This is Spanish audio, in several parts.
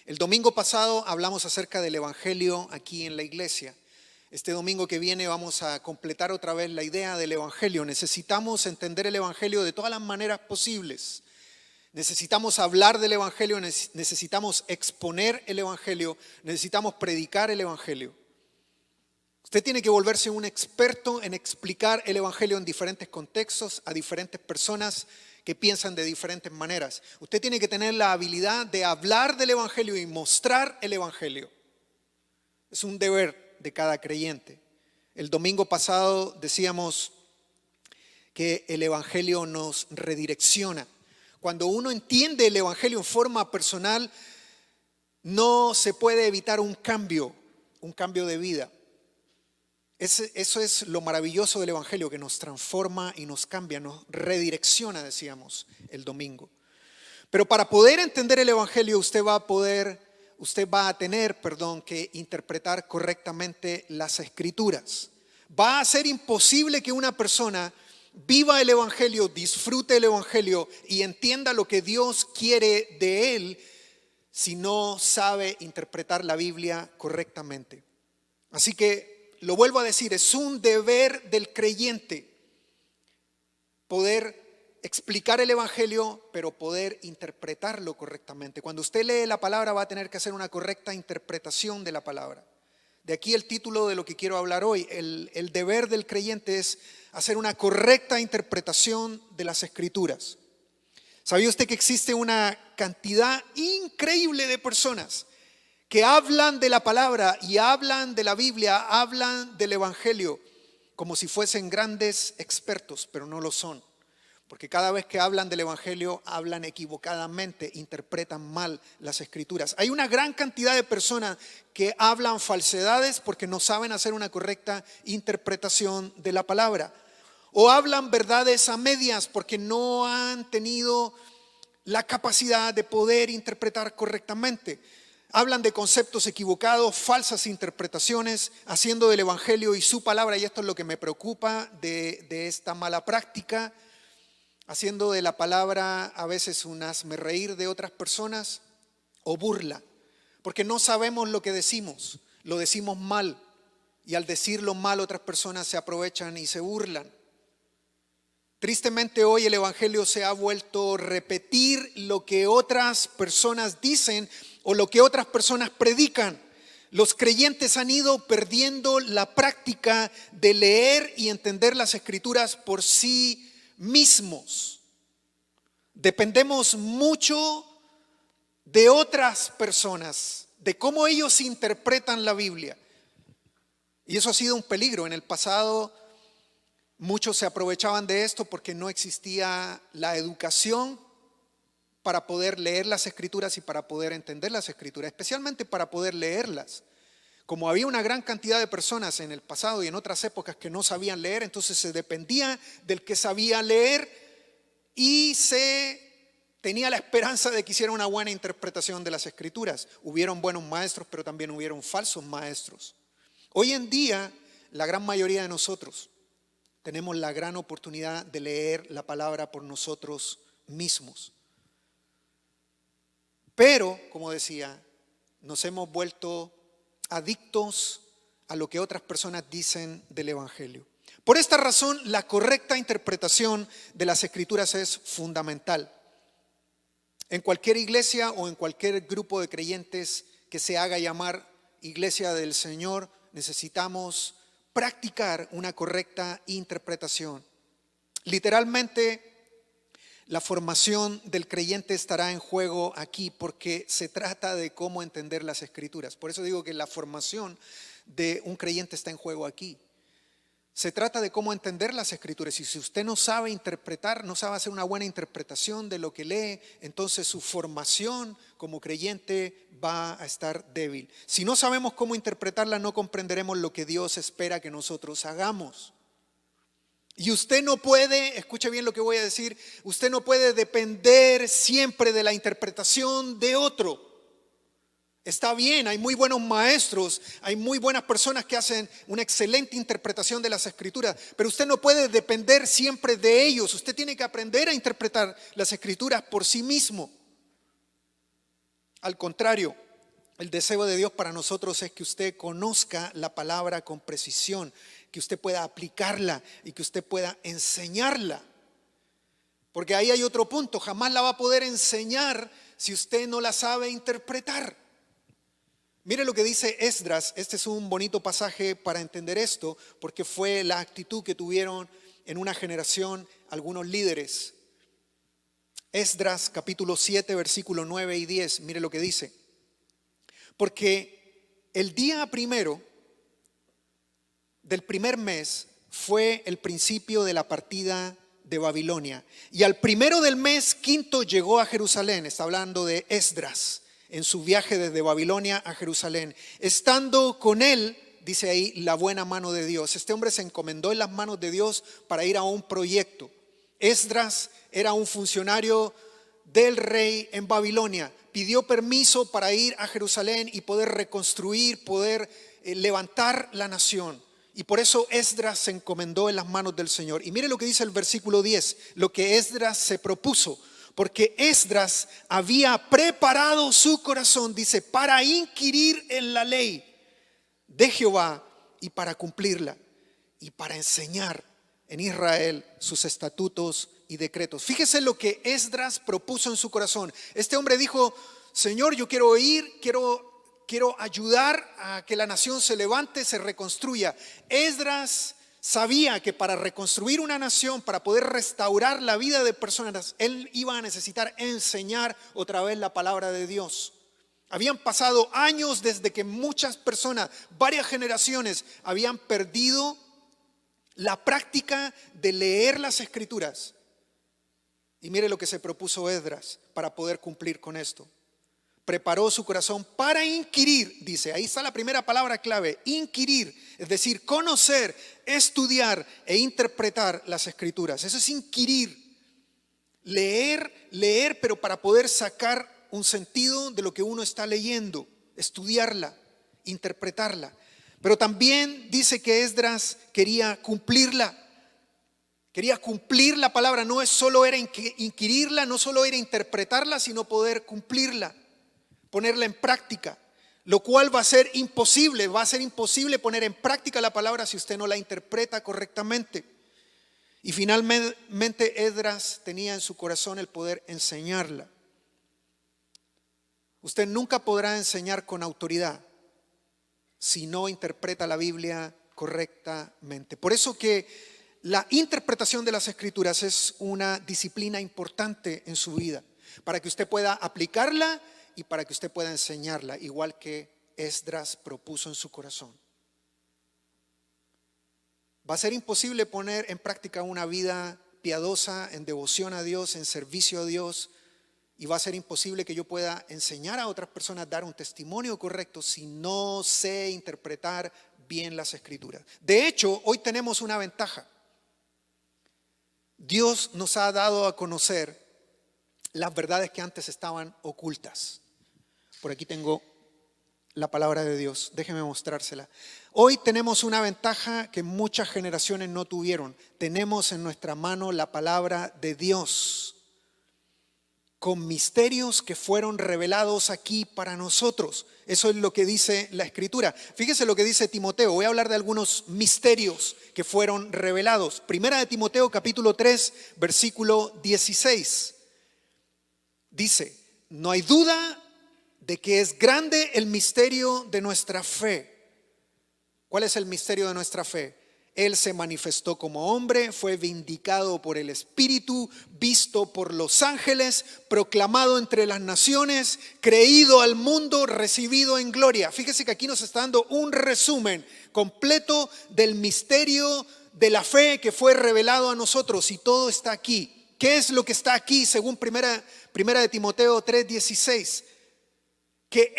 El domingo pasado hablamos acerca del Evangelio aquí en la iglesia. Este domingo que viene vamos a completar otra vez la idea del Evangelio. Necesitamos entender el Evangelio de todas las maneras posibles. Necesitamos hablar del Evangelio, necesitamos exponer el Evangelio, necesitamos predicar el Evangelio. Usted tiene que volverse un experto en explicar el Evangelio en diferentes contextos, a diferentes personas que piensan de diferentes maneras. Usted tiene que tener la habilidad de hablar del Evangelio y mostrar el Evangelio. Es un deber de cada creyente. El domingo pasado decíamos que el Evangelio nos redirecciona. Cuando uno entiende el Evangelio en forma personal, no se puede evitar un cambio de vida. Eso es lo maravilloso del Evangelio, que nos transforma y nos cambia, nos redirecciona, decíamos el domingo. Pero para poder entender el Evangelio, usted va a tener que interpretar correctamente las Escrituras. Va a ser imposible que una persona viva el Evangelio, disfrute el Evangelio y entienda lo que Dios quiere de él si no sabe interpretar la Biblia correctamente. Así que lo vuelvo a decir, es un deber del creyente poder explicar el Evangelio, pero poder interpretarlo correctamente. Cuando usted lee la palabra va a tener que hacer una correcta interpretación de la palabra. De aquí el título de lo que quiero hablar hoy. El deber del creyente es hacer una correcta interpretación de las Escrituras. ¿Sabía usted que existe una cantidad increíble de personas que hablan de la palabra y hablan de la Biblia, hablan del Evangelio como si fuesen grandes expertos, pero no lo son? Porque cada vez que hablan del Evangelio, hablan equivocadamente, interpretan mal las Escrituras. Hay una gran cantidad de personas que hablan falsedades porque no saben hacer una correcta interpretación de la palabra. O hablan verdades a medias porque no han tenido la capacidad de poder interpretar correctamente. Hablan de conceptos equivocados, falsas interpretaciones, haciendo del Evangelio y su palabra, y esto es lo que me preocupa de esta mala práctica, haciendo de la palabra a veces un hazmerreír de otras personas o burla, porque no sabemos lo que decimos, lo decimos mal, y al decirlo mal otras personas se aprovechan y se burlan. Tristemente hoy el Evangelio se ha vuelto repetir lo que otras personas dicen o lo que otras personas predican. Los creyentes han ido perdiendo la práctica de leer y entender las Escrituras por sí mismos. Dependemos mucho de otras personas, de cómo ellos interpretan la Biblia. Y eso ha sido un peligro. En el pasado muchos se aprovechaban de esto porque no existía la educación para poder leer las Escrituras y para poder entender las Escrituras, especialmente para poder leerlas. Como había una gran cantidad de personas en el pasado y en otras épocas que no sabían leer, entonces se dependía del que sabía leer y se tenía la esperanza de que hiciera una buena interpretación de las Escrituras. Hubieron buenos maestros, pero también hubieron falsos maestros. Hoy en día, la gran mayoría de nosotros tenemos la gran oportunidad de leer la palabra por nosotros mismos. Pero, como decía, nos hemos vuelto adictos a lo que otras personas dicen del Evangelio. Por esta razón, la correcta interpretación de las Escrituras es fundamental. En cualquier iglesia o en cualquier grupo de creyentes que se haga llamar Iglesia del Señor, necesitamos practicar una correcta interpretación. Literalmente, la formación del creyente estará en juego aquí porque se trata de cómo entender las Escrituras. Por eso digo que la formación de un creyente está en juego aquí. Se trata de cómo entender las Escrituras, y si usted no sabe interpretar, no sabe hacer una buena interpretación de lo que lee, entonces su formación como creyente va a estar débil. Si no sabemos cómo interpretarla, no comprenderemos lo que Dios espera que nosotros hagamos. Y usted no puede, escuche bien lo que voy a decir, usted no puede depender siempre de la interpretación de otro. Está bien, hay muy buenos maestros, hay muy buenas personas que hacen una excelente interpretación de las Escrituras, pero usted no puede depender siempre de ellos. Usted tiene que aprender a interpretar las Escrituras por sí mismo. Al contrario, El deseo de Dios para nosotros es que usted conozca la palabra con precisión, que usted pueda aplicarla y que usted pueda enseñarla. Porque ahí hay otro punto, jamás la va a poder enseñar si usted no la sabe interpretar. Mire lo que dice Esdras. Este es un bonito pasaje para entender esto, porque fue la actitud que tuvieron en una generación algunos líderes. Esdras capítulo 7, versículo 9 y 10, mire lo que dice. Porque el día primero del primer mes fue el principio de la partida de Babilonia. Y al primero del mes quinto llegó a Jerusalén. Está hablando de Esdras en su viaje desde Babilonia a Jerusalén. Estando con él, dice ahí, la buena mano de Dios. Este hombre se encomendó en las manos de Dios para ir a un proyecto. Esdras era un funcionario del rey en Babilonia. Pidió permiso para ir a Jerusalén y poder reconstruir, poder levantar la nación. Y por eso Esdras se encomendó en las manos del Señor. Y mire lo que dice el versículo 10, lo que Esdras se propuso. Porque Esdras había preparado su corazón, dice, para inquirir en la ley de Jehová y para cumplirla y para enseñar en Israel sus estatutos y decretos. Fíjese lo que Esdras propuso en su corazón. Este hombre dijo, Señor, yo quiero ir, quiero ayudar a que la nación se levante, se reconstruya. Esdras sabía que para reconstruir una nación, para poder restaurar la vida de personas, él iba a necesitar enseñar otra vez la palabra de Dios. Habían pasado años desde que muchas personas, varias generaciones, habían perdido la práctica de leer las escrituras. Y mire lo que se propuso Esdras para poder cumplir con esto. Preparó su corazón para inquirir, dice, ahí está la primera palabra clave, inquirir, es decir, conocer, estudiar e interpretar las escrituras. Eso es inquirir, leer, pero para poder sacar un sentido de lo que uno está leyendo, estudiarla, interpretarla. Pero también dice que Esdras quería cumplirla. Quería cumplir la palabra, no solo era inquirirla, no solo era interpretarla, sino poder cumplirla, ponerla en práctica, lo cual va a ser imposible poner en práctica la palabra si usted no la interpreta correctamente. Y finalmente Esdras tenía en su corazón el poder enseñarla. Usted nunca podrá enseñar con autoridad si no interpreta la Biblia correctamente. Por eso que la interpretación de las escrituras es una disciplina importante en su vida, para que usted pueda aplicarla y para que usted pueda enseñarla, igual que Esdras propuso en su corazón. Va a ser imposible poner en práctica una vida piadosa, en devoción a Dios, en servicio a Dios, y va a ser imposible que yo pueda enseñar a otras personas a dar un testimonio correcto si no sé interpretar bien las escrituras. De hecho, hoy tenemos una ventaja. Dios nos ha dado a conocer las verdades que antes estaban ocultas. Por aquí tengo la palabra de Dios, déjeme mostrársela. Hoy tenemos una ventaja que muchas generaciones no tuvieron. Tenemos en nuestra mano la palabra de Dios, con misterios que fueron revelados aquí para nosotros. Eso es lo que dice la Escritura. Fíjese lo que dice Timoteo. Voy a hablar de algunos misterios que fueron revelados. Primera de Timoteo capítulo 3, versículo 16. Dice, no hay duda de que es grande el misterio de nuestra fe. ¿Cuál es el misterio de nuestra fe? Él se manifestó como hombre, fue vindicado por el Espíritu, visto por los ángeles, proclamado entre las naciones, creído al mundo, recibido en gloria. Fíjese que aquí nos está dando un resumen completo del misterio de la fe que fue revelado a nosotros, y todo está aquí. ¿Qué es lo que está aquí según primera de Timoteo 3:16? Que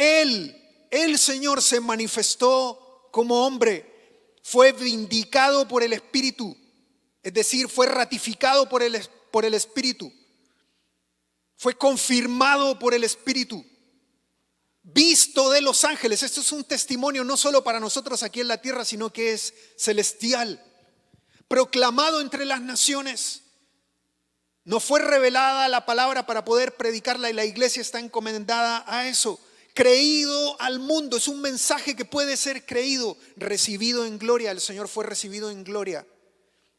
el Señor se manifestó como hombre. Fue vindicado por el Espíritu, es decir, fue ratificado por el Espíritu, fue confirmado por el Espíritu, visto de los ángeles. Esto es un testimonio no solo para nosotros aquí en la tierra, sino que es celestial, proclamado entre las naciones. No fue revelada la palabra para poder predicarla, y la iglesia está encomendada a eso. creído al mundo. Es un mensaje que puede ser creído, recibido en gloria. El Señor fue recibido en gloria.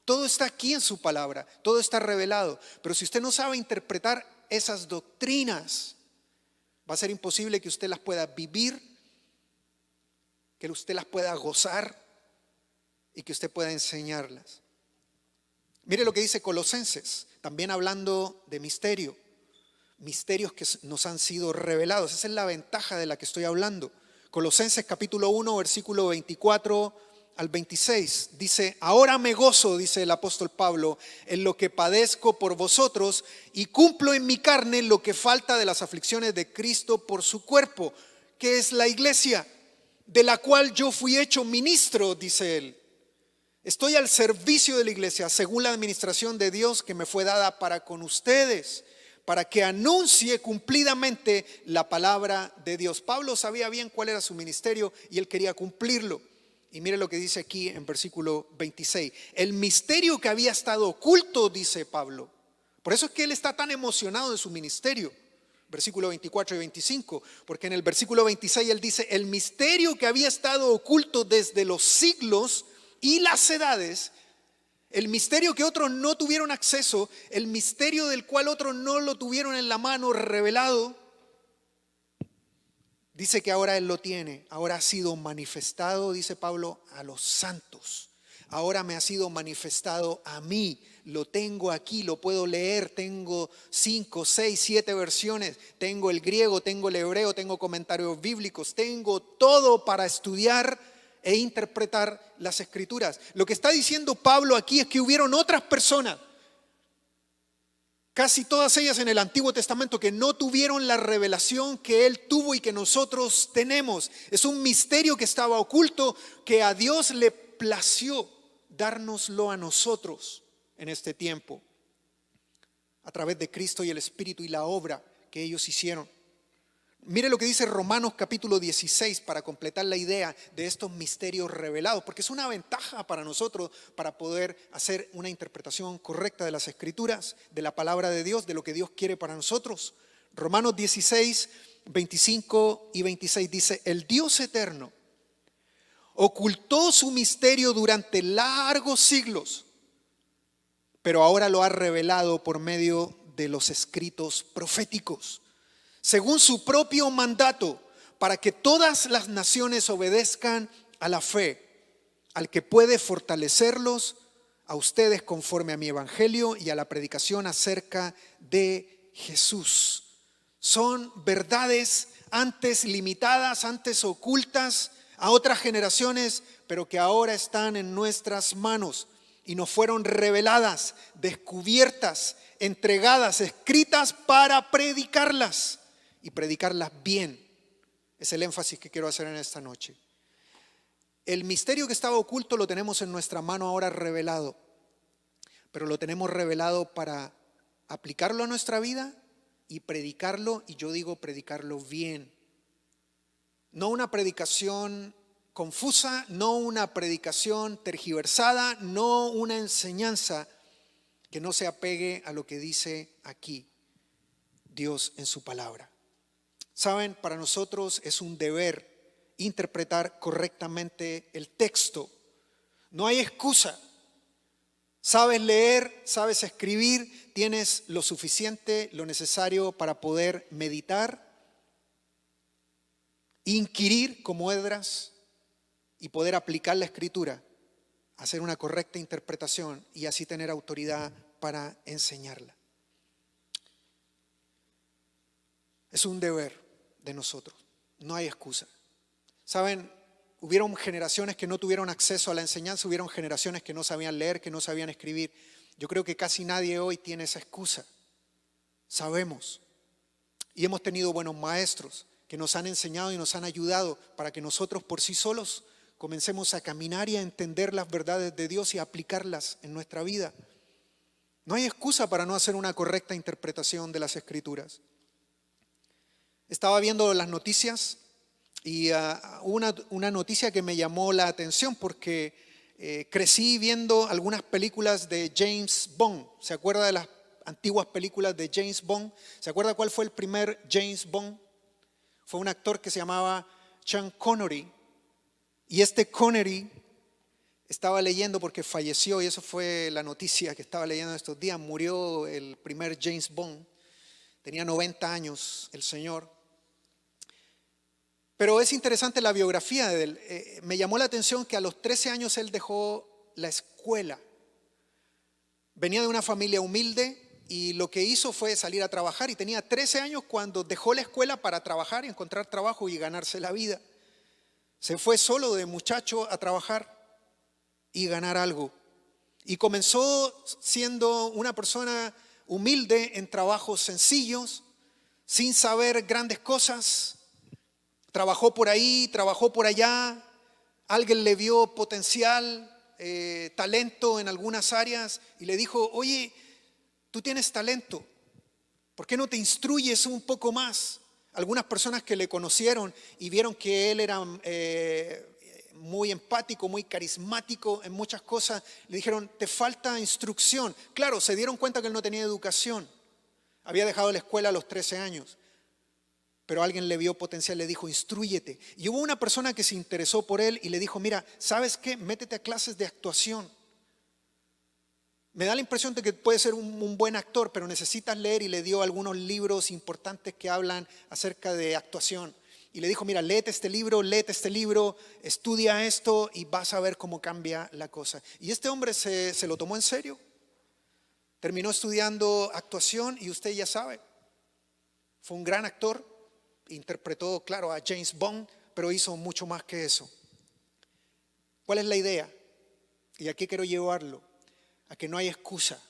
Todo está aquí en su palabra, todo está revelado. Pero si usted no sabe interpretar esas doctrinas, va a ser imposible que usted las pueda vivir, que usted las pueda gozar y que usted pueda enseñarlas. Mire lo que dice Colosenses, también hablando de misterios que nos han sido revelados. Esa es la ventaja de la que estoy hablando. Colosenses capítulo 1, versículo 24 al 26, dice: ahora me gozo, dice el apóstol Pablo, en lo que padezco por vosotros y cumplo en mi carne lo que falta de las aflicciones de Cristo por su cuerpo, que es la iglesia, de la cual yo fui hecho ministro, dice él. Estoy al servicio de la iglesia según la administración de Dios que me fue dada para con ustedes, para que anuncie cumplidamente la palabra de Dios. Pablo sabía bien cuál era su ministerio y él quería cumplirlo. Y mire lo que dice aquí en versículo 26. El misterio que había estado oculto, dice Pablo. Por eso es que él está tan emocionado de su ministerio. Versículo 24 y 25. Porque en el versículo 26 él dice: el misterio que había estado oculto desde los siglos y las edades, el misterio que otros no tuvieron acceso, el misterio del cual otros no lo tuvieron en la mano revelado, dice que ahora él lo tiene. Ahora ha sido manifestado, dice Pablo, a los santos. Ahora me ha sido manifestado a mí. Lo tengo aquí, lo puedo leer. Tengo 5, 6, 7 versiones. Tengo el griego, tengo el hebreo, tengo comentarios bíblicos. Tengo todo para estudiar e interpretar las escrituras. Lo que está diciendo Pablo aquí es que hubieron otras personas, casi todas ellas en el Antiguo Testamento, que no tuvieron la revelación que él tuvo y que nosotros tenemos. Es un misterio que estaba oculto, que a Dios le plació dárnoslo a nosotros en este tiempo, a través de Cristo y el Espíritu y la obra que ellos hicieron. Mire lo que dice Romanos capítulo 16 para completar la idea de estos misterios revelados, porque es una ventaja para nosotros para poder hacer una interpretación correcta de las Escrituras, de la palabra de Dios, de lo que Dios quiere para nosotros. Romanos 16, 25 y 26 dice: el Dios eterno ocultó su misterio durante largos siglos, pero ahora lo ha revelado por medio de los escritos proféticos, según su propio mandato, para que todas las naciones obedezcan a la fe, al que puede fortalecerlos a ustedes conforme a mi evangelio y a la predicación acerca de Jesús. Son verdades antes limitadas, antes ocultas a otras generaciones, pero que ahora están en nuestras manos y nos fueron reveladas, descubiertas, entregadas, escritas para predicarlas. Y predicarlas bien. Es el énfasis que quiero hacer en esta noche. El misterio que estaba oculto lo tenemos en nuestra mano ahora revelado, pero lo tenemos revelado para aplicarlo a nuestra vida y predicarlo, y yo digo predicarlo bien. No una predicación confusa, no una predicación tergiversada, no una enseñanza que no se apegue a lo que dice aquí Dios en su palabra. Saben, para nosotros es un deber interpretar correctamente el texto. No hay excusa. Sabes leer, sabes escribir, tienes lo suficiente, lo necesario para poder meditar, inquirir como Esdras y poder aplicar la escritura, hacer una correcta interpretación y así tener autoridad para enseñarla. Es un deber de nosotros, no hay excusa. Saben, hubieron generaciones que no tuvieron acceso a la enseñanza, hubieron generaciones que no sabían leer, que no sabían escribir. Yo creo que casi nadie hoy tiene esa excusa. Sabemos y hemos tenido buenos maestros que nos han enseñado y nos han ayudado para que nosotros por sí solos comencemos a caminar y a entender las verdades de Dios y a aplicarlas en nuestra vida. No hay excusa para no hacer una correcta interpretación de las Escrituras. Estaba viendo las noticias y una noticia que me llamó la atención porque crecí viendo algunas películas de James Bond. ¿Se acuerda de las antiguas películas de James Bond? ¿Se acuerda cuál fue el primer James Bond? fue un actor que se llamaba Sean Connery. Y este Connery estaba leyendo, porque falleció, y eso fue la noticia que estaba leyendo estos días, murió el primer James Bond, tenía 90 años el señor. Pero es interesante la biografía de él. Me llamó la atención que a los 13 años él dejó la escuela. Venía de una familia humilde y lo que hizo fue salir a trabajar, y tenía 13 años cuando dejó la escuela para trabajar y encontrar trabajo y ganarse la vida. Se fue solo de muchacho a trabajar y ganar algo. Y comenzó siendo una persona humilde en trabajos sencillos, sin saber grandes cosas. Trabajó por ahí, trabajó por allá. Alguien le vio potencial, talento en algunas áreas y le dijo: oye, tú tienes talento, ¿por qué no te instruyes un poco más? Algunas personas que le conocieron y vieron que él era muy empático, muy carismático en muchas cosas, le dijeron: te falta instrucción. Claro, se dieron cuenta que él no tenía educación, había dejado la escuela a los 13 años, pero alguien le vio potencial, le dijo: instrúyete. Y hubo una persona que se interesó por él y le dijo: mira, ¿sabes qué? Métete a clases de actuación. Me da la impresión de que puedes ser un buen actor, pero necesitas leer, y le dio algunos libros importantes que hablan acerca de actuación. Y le dijo: mira, léete este libro, estudia esto y vas a ver cómo cambia la cosa. Y este hombre se lo tomó en serio. Terminó estudiando actuación y usted ya sabe, fue un gran actor, interpretó, claro, a James Bond, pero hizo mucho más que eso. ¿Cuál es la idea? Y aquí quiero llevarlo a que no hay excusa.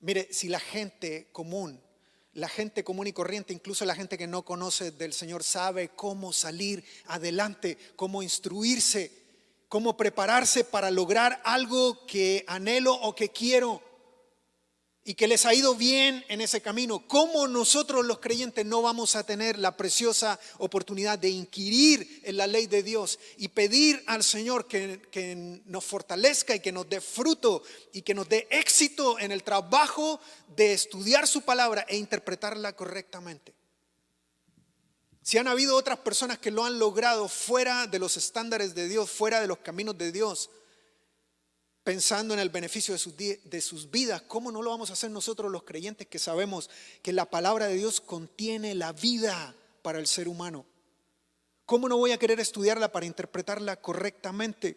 Mire, si la gente común y corriente, incluso la gente que no conoce del Señor, sabe cómo salir adelante, cómo instruirse, cómo prepararse para lograr algo que anhelo o que quiero, y que les ha ido bien en ese camino, ¿cómo nosotros los creyentes no vamos a tener la preciosa oportunidad de inquirir en la ley de Dios y pedir al Señor que nos fortalezca y que nos dé fruto y que nos dé éxito en el trabajo de estudiar su palabra e interpretarla correctamente? Si han habido otras personas que lo han logrado fuera de los estándares de Dios, fuera de los caminos de Dios, pensando en el beneficio de sus vidas, ¿cómo no lo vamos a hacer nosotros los creyentes que sabemos que la palabra de Dios contiene la vida para el ser humano? ¿Cómo no voy a querer estudiarla para interpretarla correctamente?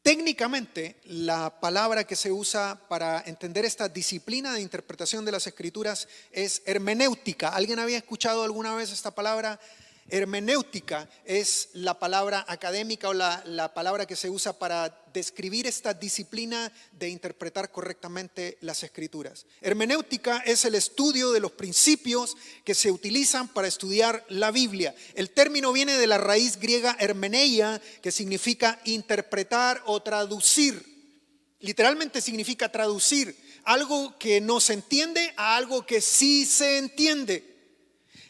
Técnicamente, la palabra que se usa para entender esta disciplina de interpretación de las Escrituras es hermenéutica. ¿Alguien había escuchado alguna vez esta palabra? Hermenéutica es la palabra académica o la palabra que se usa para describir esta disciplina de interpretar correctamente las Escrituras. Hermenéutica es el estudio de los principios que se utilizan para estudiar la Biblia. El término viene de la raíz griega hermeneia, que significa interpretar o traducir. Literalmente significa traducir algo que no se entiende a algo que sí se entiende.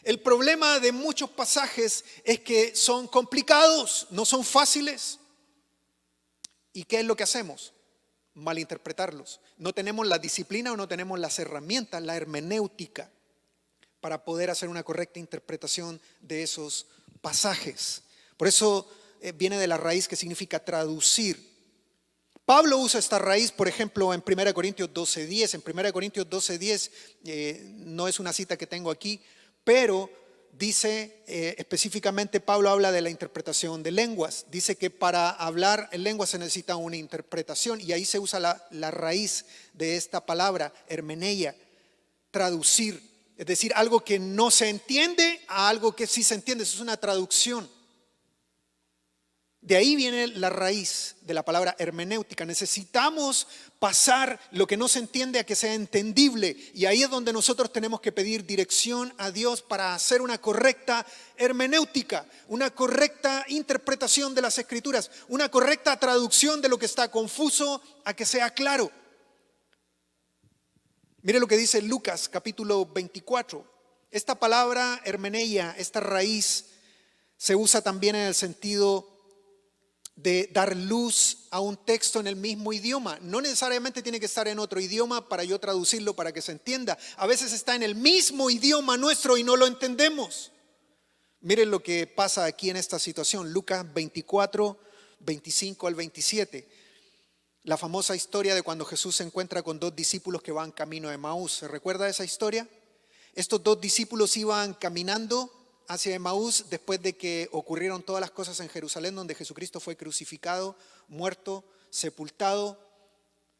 El problema de muchos pasajes es que son complicados, no son fáciles. ¿Y qué es lo que hacemos? Malinterpretarlos. No tenemos la disciplina o no tenemos las herramientas, la hermenéutica, para poder hacer una correcta interpretación de esos pasajes. Por eso viene de la raíz que significa traducir. Pablo usa esta raíz, por ejemplo, en 1 Corintios 12:10. En 1 Corintios 12:10, no es una cita que tengo aquí, pero dice específicamente, Pablo habla de la interpretación de lenguas. Dice que para hablar en lenguas se necesita una interpretación, y ahí se usa la raíz de esta palabra, hermeneia, traducir. Es decir, algo que no se entiende a algo que sí se entiende. Eso es una traducción. De ahí viene la raíz de la palabra hermenéutica. Necesitamos pasar lo que no se entiende a que sea entendible. Y ahí es donde nosotros tenemos que pedir dirección a Dios para hacer una correcta hermenéutica, una correcta interpretación de las Escrituras, una correcta traducción de lo que está confuso a que sea claro. Mire lo que dice Lucas capítulo 24. Esta palabra hermeneia, esta raíz, se usa también en el sentido de dar luz a un texto en el mismo idioma. No necesariamente tiene que estar en otro idioma para yo traducirlo para que se entienda. A veces está en el mismo idioma nuestro y no lo entendemos. Miren lo que pasa aquí en esta situación. Lucas 24, 25 al 27. La famosa historia de cuando Jesús se encuentra con dos discípulos que van camino de Emaús. ¿Se recuerda esa historia? Estos dos discípulos iban caminando hacia Emaús después de que ocurrieron todas las cosas en Jerusalén, donde Jesucristo fue crucificado, muerto, sepultado,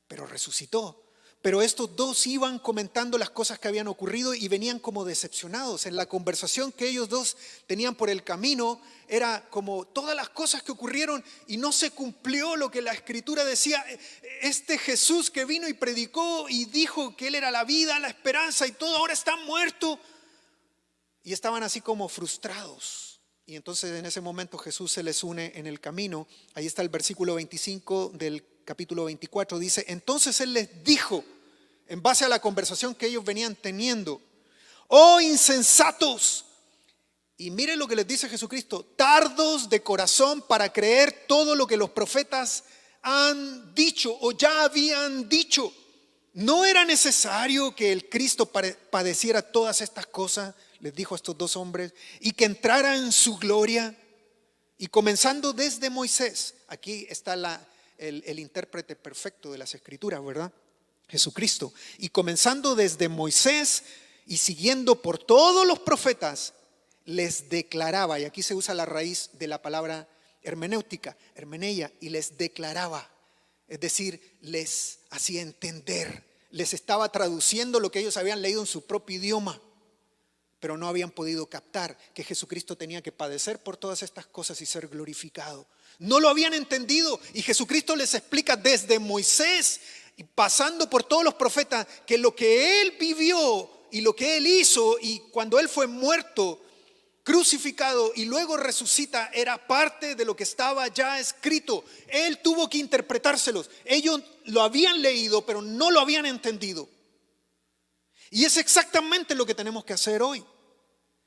pero resucitó. Pero estos dos iban comentando las cosas que habían ocurrido y venían como decepcionados. En la conversación que ellos dos tenían por el camino era como todas las cosas que ocurrieron y no se cumplió lo que la Escritura decía. Este Jesús que vino y predicó y dijo que Él era la vida, la esperanza y todo, ahora está muerto. Y estaban así como frustrados. Y entonces en ese momento Jesús se les une en el camino. Ahí está el versículo 25 del capítulo 24. Dice: entonces Él les dijo, en base a la conversación que ellos venían teniendo: oh insensatos. Y miren lo que les dice Jesucristo: tardos de corazón para creer todo lo que los profetas han dicho o ya habían dicho. ¿No era necesario que el Cristo padeciera todas estas cosas? Les dijo a estos dos hombres, y que entrara en su gloria. Y comenzando desde Moisés, aquí está el intérprete perfecto de las Escrituras, ¿verdad? Jesucristo. Y comenzando desde Moisés y siguiendo por todos los profetas, les declaraba, y aquí se usa la raíz de la palabra hermenéutica, hermeneia, y les declaraba, es decir, les hacía entender, les estaba traduciendo lo que ellos habían leído en su propio idioma, pero no habían podido captar que Jesucristo tenía que padecer por todas estas cosas y ser glorificado. No lo habían entendido, y Jesucristo les explica desde Moisés y pasando por todos los profetas que lo que Él vivió y lo que Él hizo, y cuando Él fue muerto, crucificado y luego resucita, era parte de lo que estaba ya escrito. Él tuvo que interpretárselos. Ellos lo habían leído, pero no lo habían entendido. Y es exactamente lo que tenemos que hacer hoy.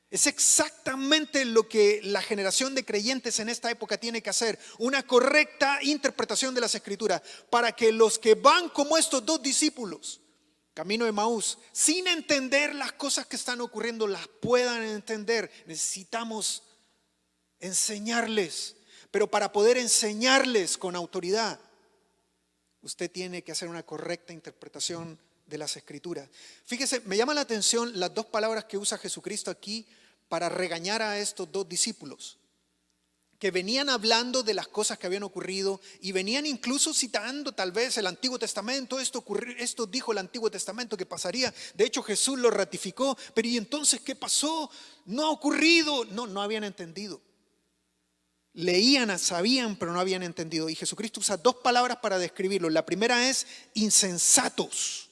Es exactamente lo que la generación de creyentes en esta época tiene que hacer. Una correcta interpretación de las Escrituras, para que los que van como estos dos discípulos, camino de Emaús, sin entender las cosas que están ocurriendo, las puedan entender. Necesitamos enseñarles, pero para poder enseñarles con autoridad, usted tiene que hacer una correcta interpretación de las Escrituras. Fíjese, me llama la atención las dos palabras que usa Jesucristo aquí para regañar a estos dos discípulos, que venían hablando de las cosas que habían ocurrido y venían incluso citando tal vez el Antiguo Testamento. Esto dijo el Antiguo Testamento que pasaría. De hecho, Jesús lo ratificó. Pero ¿y entonces qué pasó? No ha ocurrido. No habían entendido. Leían, sabían, pero no habían entendido. Y Jesucristo usa dos palabras para describirlo. La primera es insensatos.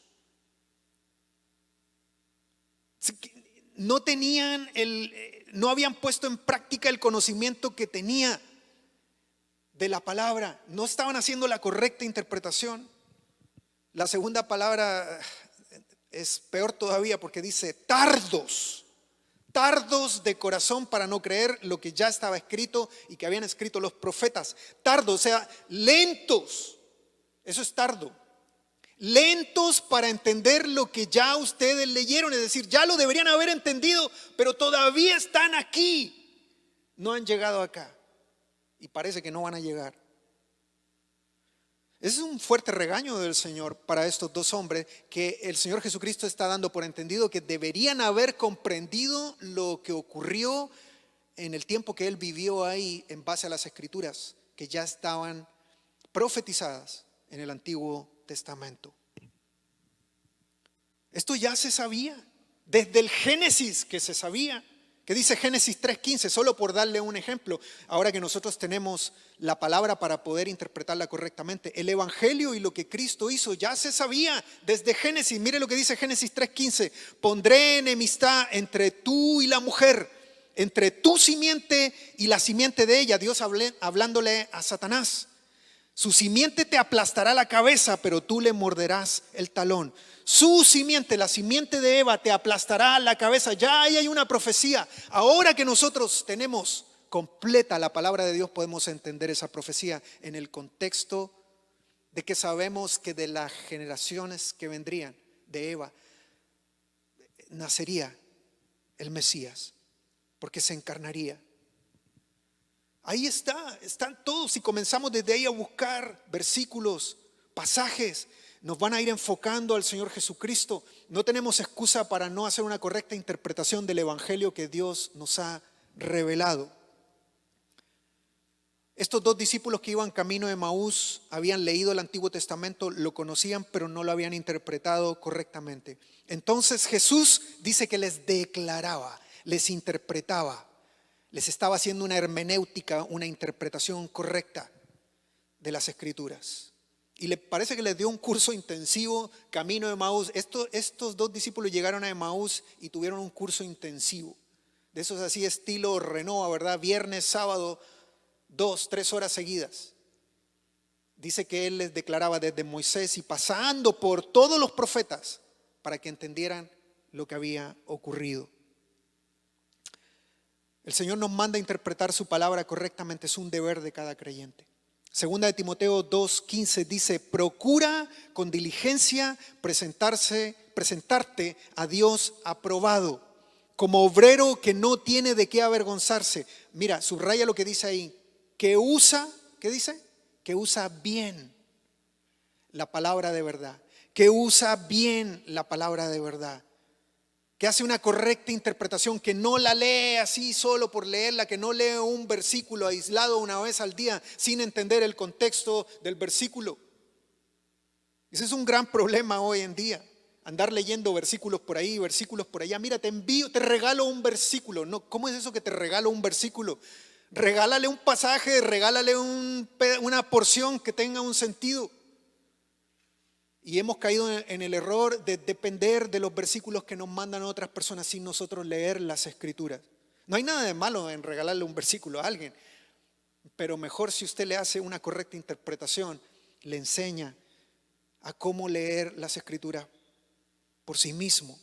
No habían puesto en práctica el conocimiento que tenía de la palabra. No estaban haciendo la correcta interpretación. La segunda palabra es peor todavía, porque dice tardos de corazón para no creer lo que ya estaba escrito y que habían escrito los profetas. Tardos, o sea, lentos. Eso es tardo. Lentos para entender lo que ya ustedes leyeron, es decir, ya lo deberían haber entendido, pero todavía están aquí, no han llegado acá y parece que no van a llegar. Ese es un fuerte regaño del Señor para estos dos hombres, que el Señor Jesucristo está dando por entendido que deberían haber comprendido lo que ocurrió en el tiempo que Él vivió ahí, en base a las Escrituras que ya estaban profetizadas en el Antiguo Testamento. Esto ya se sabía desde el Génesis, que se sabía, que dice Génesis 3:15, solo por darle un ejemplo. Ahora que nosotros tenemos la palabra para poder interpretarla correctamente, el Evangelio y lo que Cristo hizo ya se sabía desde Génesis. Mire lo que dice Génesis 3:15: pondré enemistad entre tú y la mujer, entre tu simiente y la simiente de ella. Dios hablándole a Satanás. Su simiente te aplastará la cabeza, pero tú le morderás el talón. Su simiente, la simiente de Eva, te aplastará la cabeza. Ya ahí hay una profecía. Ahora que nosotros tenemos completa la palabra de Dios, podemos entender esa profecía en el contexto de que sabemos que de las generaciones que vendrían de Eva nacería el Mesías, porque se encarnaría. Ahí están todos. Si comenzamos desde ahí a buscar versículos, pasajes, nos van a ir enfocando al Señor Jesucristo. No tenemos excusa para no hacer una correcta interpretación del evangelio que Dios nos ha revelado. Estos dos discípulos que iban camino de Emaús habían leído el Antiguo Testamento, lo conocían, pero no lo habían interpretado correctamente. Entonces Jesús dice que les declaraba, les interpretaba, les estaba haciendo una hermenéutica, una interpretación correcta de las Escrituras. Y le parece que les dio un curso intensivo, camino de Emaús. Estos dos discípulos llegaron a Emaús y tuvieron un curso intensivo. De esos así estilo Renova, ¿verdad? Viernes, sábado, 2-3 horas seguidas. Dice que él les declaraba desde Moisés y pasando por todos los profetas para que entendieran lo que había ocurrido. El Señor nos manda a interpretar su palabra correctamente, es un deber de cada creyente. Segunda de Timoteo 2:15 dice: procura con diligencia presentarte a Dios aprobado, como obrero que no tiene de qué avergonzarse. Mira, subraya lo que dice ahí, que usa, ¿qué dice? Que usa bien la palabra de verdad, que usa bien la palabra de verdad, que hace una correcta interpretación, que no la lee así solo por leerla, que no lee un versículo aislado una vez al día sin entender el contexto del versículo. Ese es un gran problema hoy en día, andar leyendo versículos por ahí, versículos por allá. Mira, te regalo un versículo. No, ¿cómo es eso que te regalo un versículo? Regálale un pasaje, regálale una porción que tenga un sentido. Y hemos caído en el error de depender de los versículos que nos mandan otras personas sin nosotros leer las Escrituras. No hay nada de malo en regalarle un versículo a alguien, pero mejor si usted le hace una correcta interpretación, le enseña a cómo leer las Escrituras por sí mismo.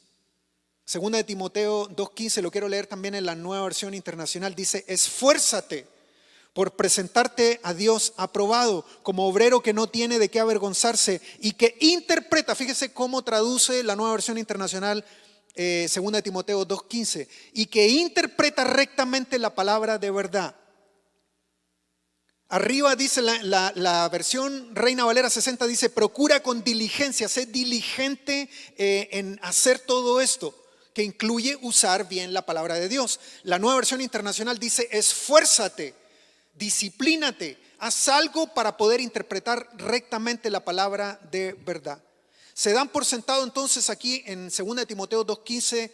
Segunda de Timoteo 2:15, lo quiero leer también en la Nueva Versión Internacional, dice: esfuérzate por presentarte a Dios aprobado, como obrero que no tiene de qué avergonzarse y que interpreta. Fíjese cómo traduce la Nueva Versión Internacional, segunda de Timoteo 2:15, y que interpreta rectamente la palabra de verdad. Arriba dice la versión Reina Valera 60, dice: procura con diligencia, sé diligente en hacer todo esto, que incluye usar bien la palabra de Dios. La Nueva Versión Internacional dice: esfuérzate, disciplínate, haz algo para poder interpretar rectamente la palabra de verdad. Se dan por sentado entonces aquí en 2 de Timoteo 2:15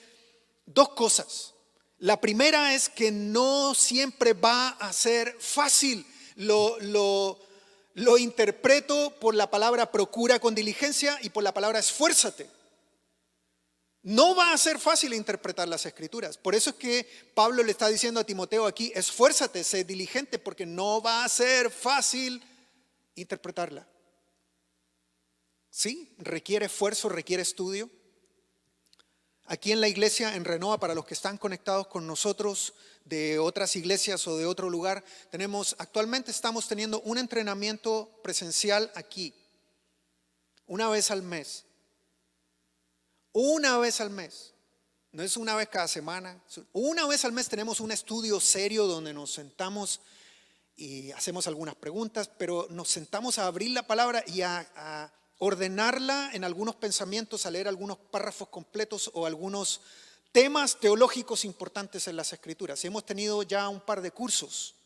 dos cosas. La primera es que no siempre va a ser fácil. Lo interpreto por la palabra procura con diligencia y por la palabra esfuérzate. No va a ser fácil interpretar las Escrituras. Por eso es que Pablo le está diciendo a Timoteo aquí: esfuérzate, sé diligente, porque no va a ser fácil interpretarla. Sí, requiere esfuerzo, requiere estudio. Aquí en la iglesia, en Renova, para los que están conectados con nosotros de otras iglesias o de otro lugar, actualmente estamos teniendo un entrenamiento presencial aquí, una vez al mes. Una vez al mes, no es una vez cada semana, una vez al mes tenemos un estudio serio donde nos sentamos y hacemos algunas preguntas, pero nos sentamos a abrir la palabra y a ordenarla en algunos pensamientos, a leer algunos párrafos completos o algunos temas teológicos importantes en las Escrituras. Y hemos tenido ya un par de cursos.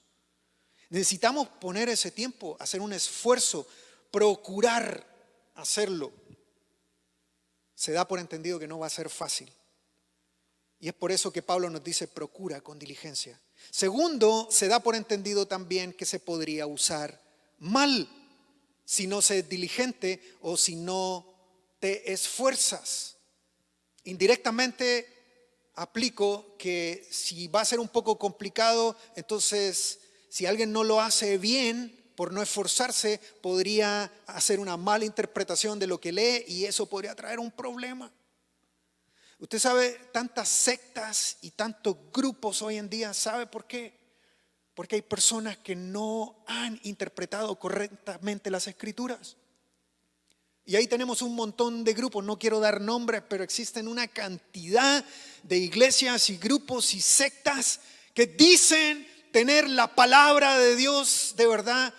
Necesitamos poner ese tiempo, hacer un esfuerzo, procurar hacerlo. Se da por entendido que no va a ser fácil. Y es por eso que Pablo nos dice: procura con diligencia. Segundo, se da por entendido también que se podría usar mal si no se es diligente o si no te esfuerzas. Indirectamente aplico que si va a ser un poco complicado, entonces si alguien no lo hace bien, por no esforzarse, podría hacer una mala interpretación de lo que lee y eso podría traer un problema. Usted sabe, tantas sectas y tantos grupos hoy en día, ¿sabe por qué? Porque hay personas que no han interpretado correctamente las Escrituras. Y ahí tenemos un montón de grupos, no quiero dar nombres, pero existen una cantidad de iglesias y grupos y sectas que dicen tener la palabra de Dios de verdad,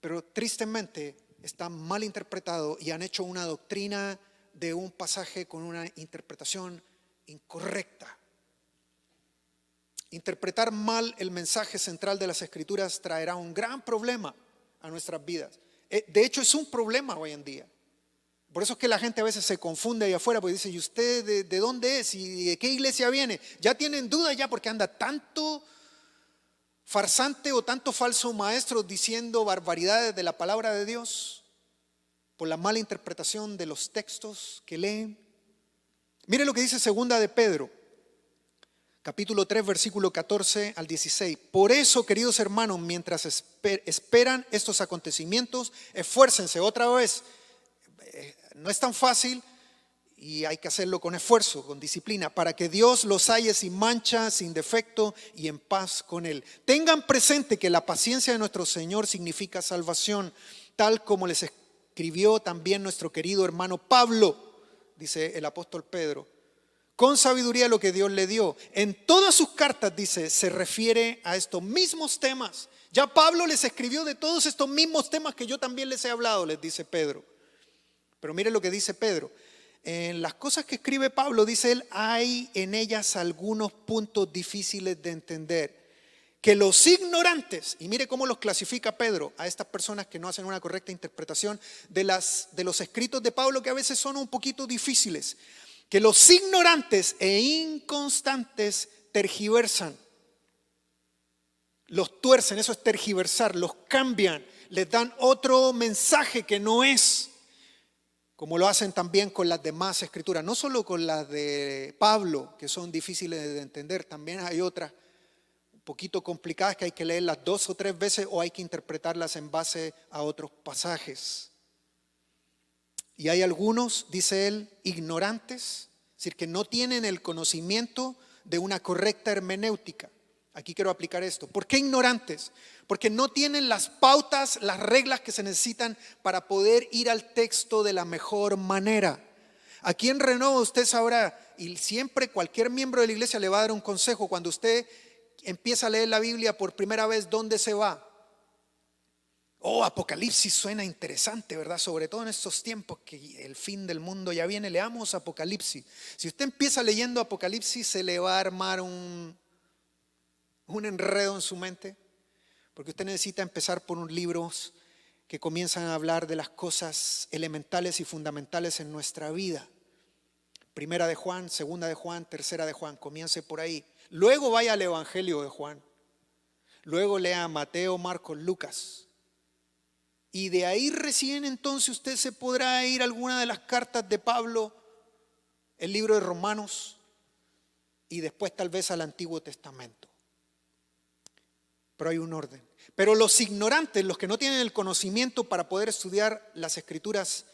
pero tristemente está mal interpretado y han hecho una doctrina de un pasaje con una interpretación incorrecta. Interpretar mal el mensaje central de las Escrituras traerá un gran problema a nuestras vidas. De hecho, es un problema hoy en día. Por eso es que la gente a veces se confunde ahí afuera, porque dice, ¿y usted de dónde es? ¿Y de qué iglesia viene? Ya tienen dudas ya porque anda tanto farsante o tanto falso maestro diciendo barbaridades de la palabra de Dios por la mala interpretación de los textos que leen. Mire lo que dice segunda de Pedro, capítulo 3, versículo 14 al 16. Por eso, queridos hermanos, mientras esperan estos acontecimientos, esfuércense. Otra vez, no es tan fácil y hay que hacerlo con esfuerzo, con disciplina, para que Dios los halle sin mancha, sin defecto y en paz con Él. Tengan presente que la paciencia de nuestro Señor significa salvación, tal como les escribió también nuestro querido hermano Pablo, dice el apóstol Pedro, con sabiduría lo que Dios le dio. En todas sus cartas, dice, se refiere a estos mismos temas. Ya Pablo les escribió de todos estos mismos temas que yo también les he hablado, les dice Pedro. Pero mire lo que dice Pedro. En las cosas que escribe Pablo, dice él, hay en ellas algunos puntos difíciles de entender. Que los ignorantes, y mire cómo los clasifica Pedro a estas personas que no hacen una correcta interpretación de los escritos de Pablo, que a veces son un poquito difíciles. Que los ignorantes e inconstantes tergiversan, los tuercen, eso es tergiversar, los cambian, les dan otro mensaje que no es, como lo hacen también con las demás escrituras, no solo con las de Pablo, que son difíciles de entender, también hay otras un poquito complicadas que hay que leerlas 2 o 3 veces o hay que interpretarlas en base a otros pasajes. Y hay algunos, dice él, ignorantes, es decir, que no tienen el conocimiento de una correcta hermenéutica. Aquí quiero aplicar esto. ¿Por qué ignorantes? Porque no tienen las pautas, las reglas que se necesitan para poder ir al texto de la mejor manera. Aquí en Renova usted sabrá, y siempre cualquier miembro de la iglesia le va a dar un consejo, cuando usted empieza a leer la Biblia por primera vez, ¿dónde se va? Oh, Apocalipsis suena interesante, ¿verdad? Sobre todo en estos tiempos que el fin del mundo ya viene, leamos Apocalipsis. Si usted empieza leyendo Apocalipsis, se le va a armar un enredo en su mente, porque usted necesita empezar por unos libros que comienzan a hablar de las cosas elementales y fundamentales en nuestra vida. Primera de Juan, segunda de Juan, tercera de Juan, comience por ahí. Luego vaya al Evangelio de Juan. Luego lea Mateo, Marcos, Lucas. Y de ahí recién entonces usted se podrá ir a alguna de las cartas de Pablo, el libro de Romanos y después tal vez al Antiguo Testamento. Pero hay un orden. Pero los ignorantes, los que no tienen el conocimiento para poder estudiar las Escrituras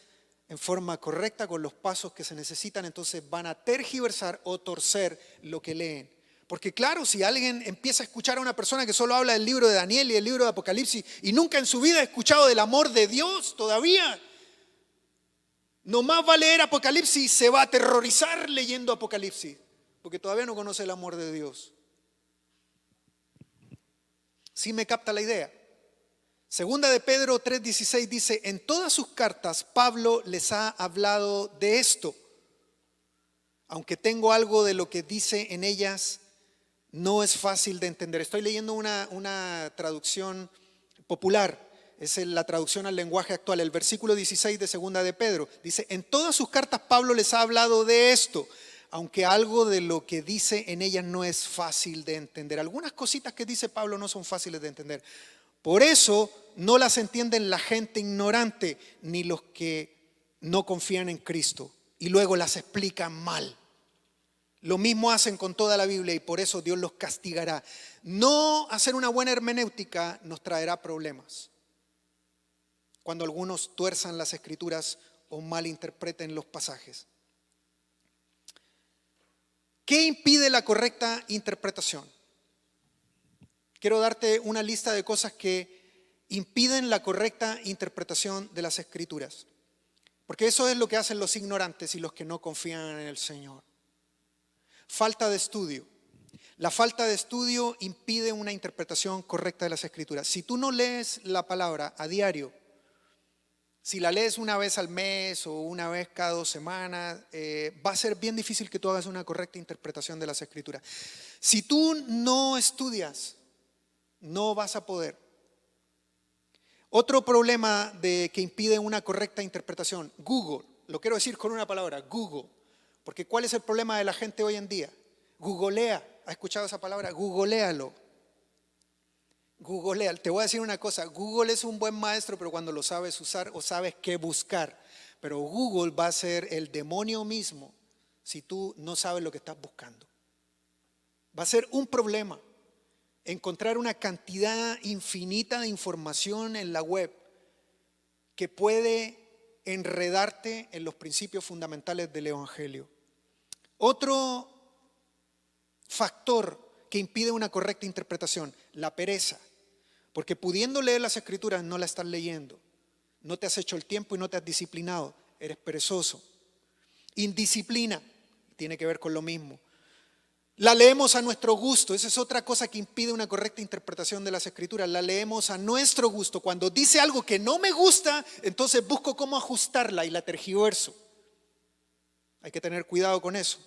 en forma correcta, con los pasos que se necesitan, entonces van a tergiversar o torcer lo que leen. Porque claro, si alguien empieza a escuchar a una persona que solo habla del libro de Daniel y del libro de Apocalipsis y nunca en su vida ha escuchado del amor de Dios todavía, nomás va a leer Apocalipsis y se va a aterrorizar leyendo Apocalipsis, porque todavía no conoce el amor de Dios. ¿Sí me capta la idea? Segunda de Pedro 3:16 dice, en todas sus cartas Pablo les ha hablado de esto, aunque tengo algo de lo que dice en ellas, no es fácil de entender. Estoy leyendo una traducción popular, es la traducción al lenguaje actual. El versículo 16 de segunda de Pedro dice, en todas sus cartas Pablo les ha hablado de esto, aunque algo de lo que dice en ellas no es fácil de entender. Algunas cositas que dice Pablo no son fáciles de entender. Por eso no las entienden la gente ignorante ni los que no confían en Cristo y luego las explican mal. Lo mismo hacen con toda la Biblia y por eso Dios los castigará. No hacer una buena hermenéutica nos traerá problemas. Cuando algunos tuerzan las Escrituras o malinterpreten los pasajes. ¿Qué impide la correcta interpretación? quiero darte una lista de cosas que impiden la correcta interpretación de las Escrituras. Porque eso es lo que hacen los ignorantes y los que no confían en el Señor. Falta de estudio. La falta de estudio impide una interpretación correcta de las Escrituras. Si tú no lees la palabra a diario, si la lees una vez al mes o una vez cada 2 semanas, va a ser bien difícil que tú hagas una correcta interpretación de las Escrituras. Si tú no estudias, no vas a poder. Otro problema que impide una correcta interpretación, Google. Lo quiero decir con una palabra, Google. Porque ¿cuál es el problema de la gente hoy en día? Googlea. ¿Has escuchado esa palabra? Googlealo. Googlea. Te voy a decir una cosa, Google es un buen maestro, pero cuando lo sabes usar o sabes qué buscar. Pero Google va a ser el demonio mismo si tú no sabes lo que estás buscando. Va a ser un problema encontrar una cantidad infinita de información en la web que puede enredarte en los principios fundamentales del Evangelio. Otro factor que impide una correcta interpretación, la pereza. Porque pudiendo leer las Escrituras no la estás leyendo. No te has hecho el tiempo y no te has disciplinado. Eres perezoso. Indisciplina tiene que ver con lo mismo. La leemos a nuestro gusto. Esa es otra cosa que impide una correcta interpretación de las Escrituras. La leemos a nuestro gusto. Cuando dice algo que no me gusta, entonces busco cómo ajustarla y la tergiverso. Hay que tener cuidado con eso.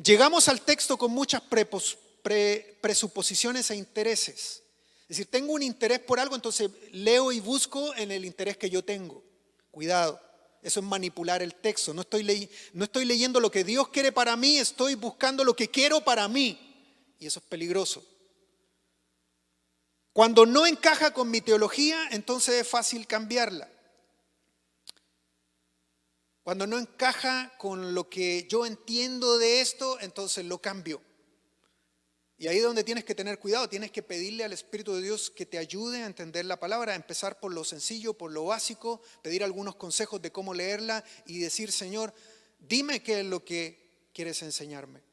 Llegamos al texto con muchas presuposiciones e intereses. Es decir, tengo un interés por algo, entonces leo y busco en el interés que yo tengo. Cuidado, eso es manipular el texto. No estoy leyendo lo que Dios quiere para mí, estoy buscando lo que quiero para mí. Y eso es peligroso. Cuando no encaja con mi teología, entonces es fácil cambiarla. Cuando no encaja con lo que yo entiendo de esto, entonces lo cambio. Y ahí es donde tienes que tener cuidado, tienes que pedirle al Espíritu de Dios que te ayude a entender la palabra, a empezar por lo sencillo, por lo básico, pedir algunos consejos de cómo leerla y decir, Señor, dime qué es lo que quieres enseñarme.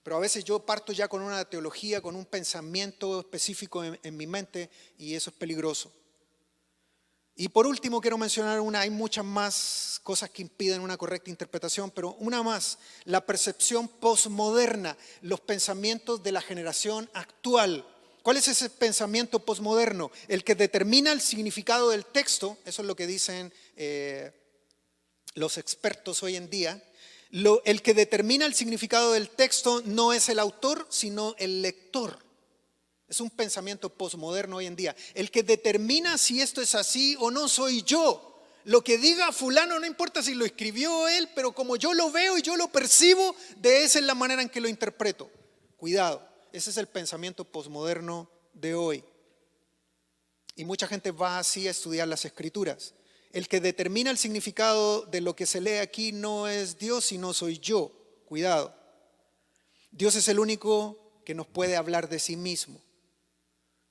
Pero a veces yo parto ya con una teología, con un pensamiento específico en mi mente y eso es peligroso. Y por último quiero mencionar hay muchas más cosas que impiden una correcta interpretación, pero una más, la percepción posmoderna, los pensamientos de la generación actual. ¿Cuál es ese pensamiento posmoderno? El que determina el significado del texto, eso es lo que dicen los expertos hoy en día. El que determina el significado del texto no es el autor, sino el lector. Es un pensamiento posmoderno hoy en día. El que determina si esto es así o no soy yo. Lo que diga fulano no importa si lo escribió él, pero como yo lo veo y yo lo percibo, de esa es la manera en que lo interpreto. Cuidado, ese es el pensamiento posmoderno de hoy. Y mucha gente va así a estudiar las Escrituras. El que determina el significado de lo que se lee aquí no es Dios, sino soy yo. Cuidado. Dios es el único que nos puede hablar de sí mismo.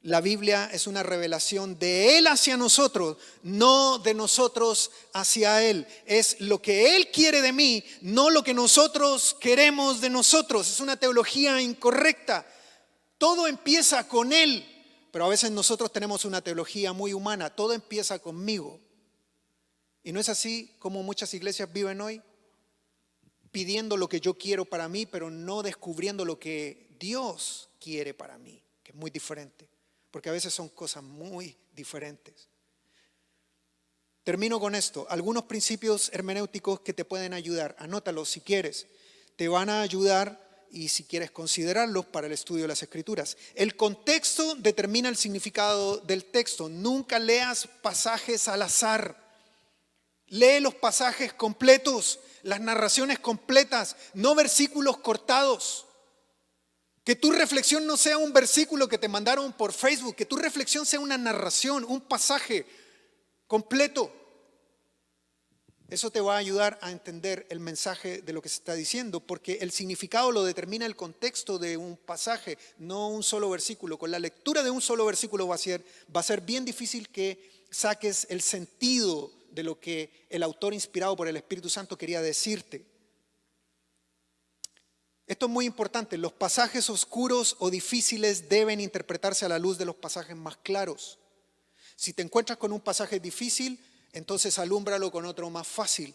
La Biblia es una revelación de Él hacia nosotros, no de nosotros hacia Él. Es lo que Él quiere de mí, no lo que nosotros queremos de nosotros. Es una teología incorrecta. Todo empieza con Él, pero a veces nosotros tenemos una teología muy humana. Todo empieza conmigo. ¿Y no es así como muchas iglesias viven hoy? Pidiendo lo que yo quiero para mí, pero no descubriendo lo que Dios quiere para mí, que es muy diferente. Porque a veces son cosas muy diferentes. Termino con esto. Algunos principios hermenéuticos que te pueden ayudar. Anótalos si quieres. Te van a ayudar y si quieres considerarlos para el estudio de las Escrituras. El contexto determina el significado del texto. Nunca leas pasajes al azar. Lee los pasajes completos, las narraciones completas, no versículos cortados. Que tu reflexión no sea un versículo que te mandaron por Facebook, que tu reflexión sea una narración, un pasaje completo. Eso te va a ayudar a entender el mensaje de lo que se está diciendo, porque el significado lo determina el contexto de un pasaje, no un solo versículo. Con la lectura de un solo versículo va a ser bien difícil que saques el sentido de lo que el autor inspirado por el Espíritu Santo quería decirte. Esto es muy importante. Los pasajes oscuros o difíciles deben interpretarse a la luz de los pasajes más claros. Si te encuentras con un pasaje difícil, entonces alúmbralo con otro más fácil.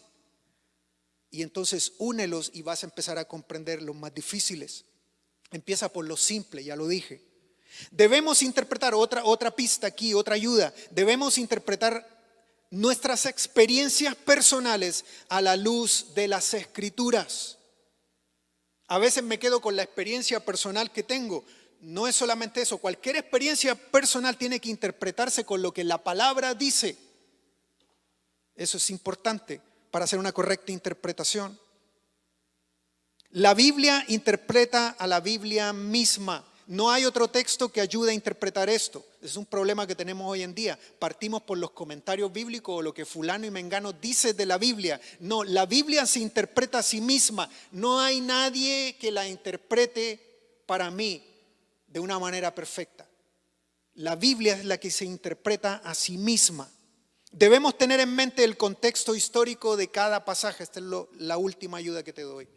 Y entonces únelos y vas a empezar a comprender los más difíciles. Empieza por lo simple, ya lo dije. Debemos interpretar, otra pista aquí, otra ayuda. Debemos interpretar nuestras experiencias personales a la luz de las Escrituras. A veces me quedo con la experiencia personal que tengo. No es solamente eso, cualquier experiencia personal tiene que interpretarse con lo que la palabra dice. Eso es importante para hacer una correcta interpretación. La Biblia interpreta a la Biblia misma. No hay otro texto que ayude a interpretar esto. Es un problema que tenemos hoy en día. Partimos por los comentarios bíblicos o lo que fulano y mengano dice de la Biblia. No, la Biblia se interpreta a sí misma. No hay nadie que la interprete para mí de una manera perfecta. La Biblia es la que se interpreta a sí misma. Debemos tener en mente el contexto histórico de cada pasaje. Esta es la última ayuda que te doy.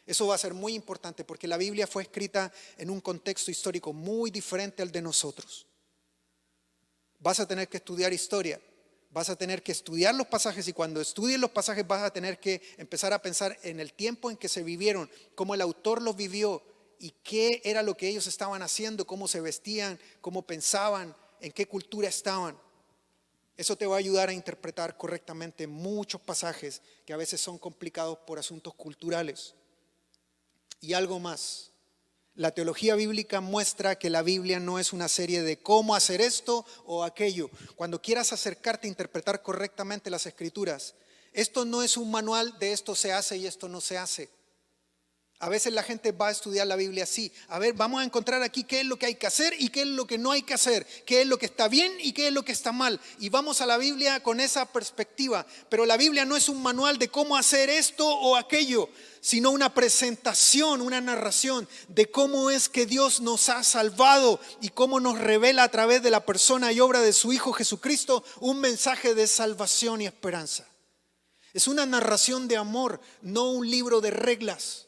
Eso va a ser muy importante porque la Biblia fue escrita en un contexto histórico muy diferente al de nosotros. Vas a tener que estudiar historia, vas a tener que estudiar los pasajes y cuando estudies los pasajes vas a tener que empezar a pensar en el tiempo en que se vivieron, cómo el autor los vivió y qué era lo que ellos estaban haciendo, cómo se vestían, cómo pensaban, en qué cultura estaban. Eso te va a ayudar a interpretar correctamente muchos pasajes que a veces son complicados por asuntos culturales. Y algo más, la teología bíblica muestra que la Biblia no es una serie de cómo hacer esto o aquello. Cuando quieras acercarte a interpretar correctamente las Escrituras, esto no es un manual de esto se hace y esto no se hace. A veces la gente va a estudiar la Biblia así. A ver, vamos a encontrar aquí qué es lo que hay que hacer y qué es lo que no hay que hacer. Qué es lo que está bien y qué es lo que está mal. Y vamos a la Biblia con esa perspectiva. Pero la Biblia no es un manual de cómo hacer esto o aquello, sino una presentación, una narración de cómo es que Dios nos ha salvado y cómo nos revela a través de la persona y obra de su Hijo Jesucristo un mensaje de salvación y esperanza. Es una narración de amor, no un libro de reglas.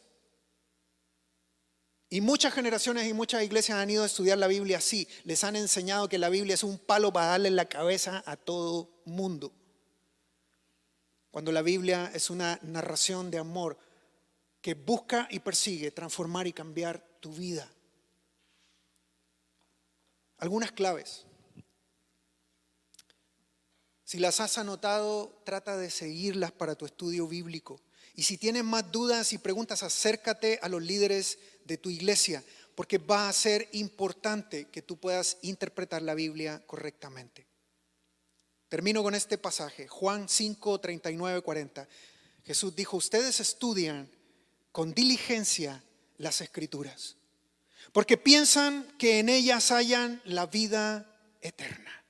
Y muchas generaciones y muchas iglesias han ido a estudiar la Biblia así. Les han enseñado que la Biblia es un palo para darle en la cabeza a todo mundo. Cuando la Biblia es una narración de amor que busca y persigue transformar y cambiar tu vida. Algunas claves. Si las has anotado, trata de seguirlas para tu estudio bíblico. Y si tienes más dudas y preguntas, acércate a los líderes de tu iglesia, porque va a ser importante que tú puedas interpretar la Biblia correctamente. Termino con este pasaje, Juan 5, 39, 40. Jesús dijo, ustedes estudian con diligencia las Escrituras, porque piensan que en ellas hayan la vida eterna.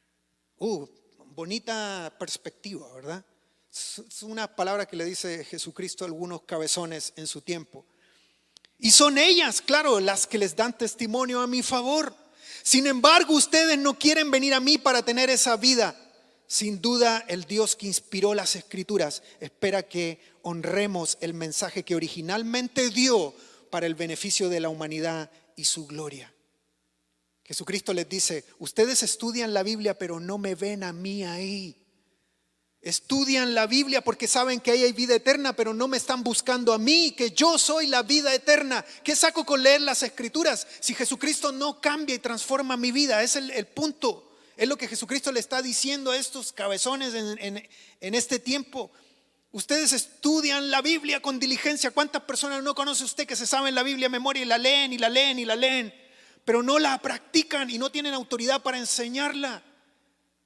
Bonita perspectiva, ¿verdad? Es una palabra que le dice Jesucristo a algunos cabezones en su tiempo. Y son ellas, claro, las que les dan testimonio a mi favor. Sin embargo, ustedes no quieren venir a mí para tener esa vida. Sin duda, el Dios que inspiró las Escrituras espera que honremos el mensaje que originalmente dio para el beneficio de la humanidad y su gloria. Jesucristo les dice, ustedes estudian la Biblia, pero no me ven a mí ahí. Estudian la Biblia porque saben que ahí hay vida eterna, pero no me están buscando a mí, que yo soy la vida eterna. ¿Qué saco con leer las Escrituras si Jesucristo no cambia y transforma mi vida? Es el punto. Es lo que Jesucristo le está diciendo a estos cabezones en este tiempo. Ustedes estudian la Biblia con diligencia. ¿Cuántas personas no conoce usted que se saben la Biblia de memoria y la leen y la leen y la leen, pero no la practican y no tienen autoridad para enseñarla?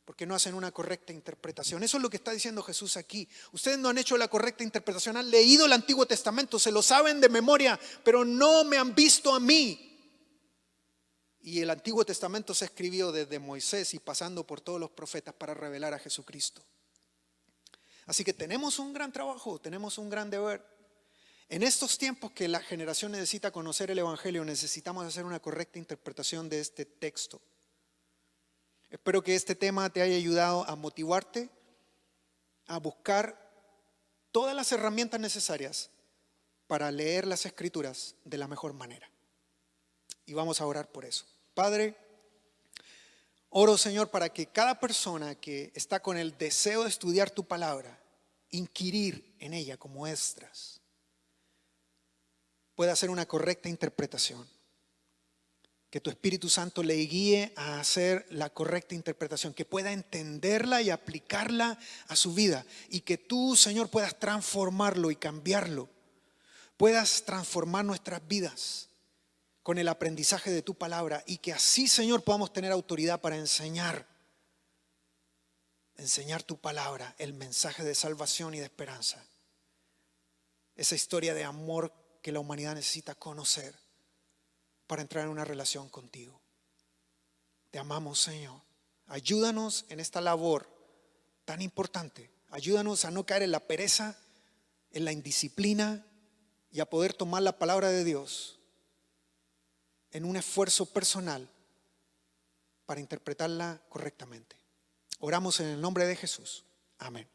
Porque no hacen una correcta interpretación. Eso es lo que está diciendo Jesús aquí. Ustedes no han hecho la correcta interpretación, han leído el Antiguo Testamento, se lo saben de memoria, pero no me han visto a mí. Y el Antiguo Testamento se escribió desde Moisés y pasando por todos los profetas para revelar a Jesucristo. Así que tenemos un gran trabajo, tenemos un gran deber. En estos tiempos que la generación necesita conocer el Evangelio, necesitamos hacer una correcta interpretación de este texto. Espero que este tema te haya ayudado a motivarte, a buscar todas las herramientas necesarias para leer las Escrituras de la mejor manera. Y vamos a orar por eso. Padre, oro, Señor, para que cada persona que está con el deseo de estudiar tu palabra, inquirir en ella como Esdras, pueda hacer una correcta interpretación. Que tu Espíritu Santo le guíe a hacer la correcta interpretación, que pueda entenderla y aplicarla a su vida, y que tú, Señor, puedas transformarlo y cambiarlo. Puedas transformar nuestras vidas con el aprendizaje de tu palabra, y que así, Señor, podamos tener autoridad para enseñar tu palabra, el mensaje de salvación y de esperanza. Esa historia de amor que la humanidad necesita conocer para entrar en una relación contigo. Te amamos, Señor. Ayúdanos en esta labor tan importante. Ayúdanos a no caer en la pereza, en la indisciplina, y a poder tomar la palabra de Dios en un esfuerzo personal para interpretarla correctamente. Oramos en el nombre de Jesús. Amén.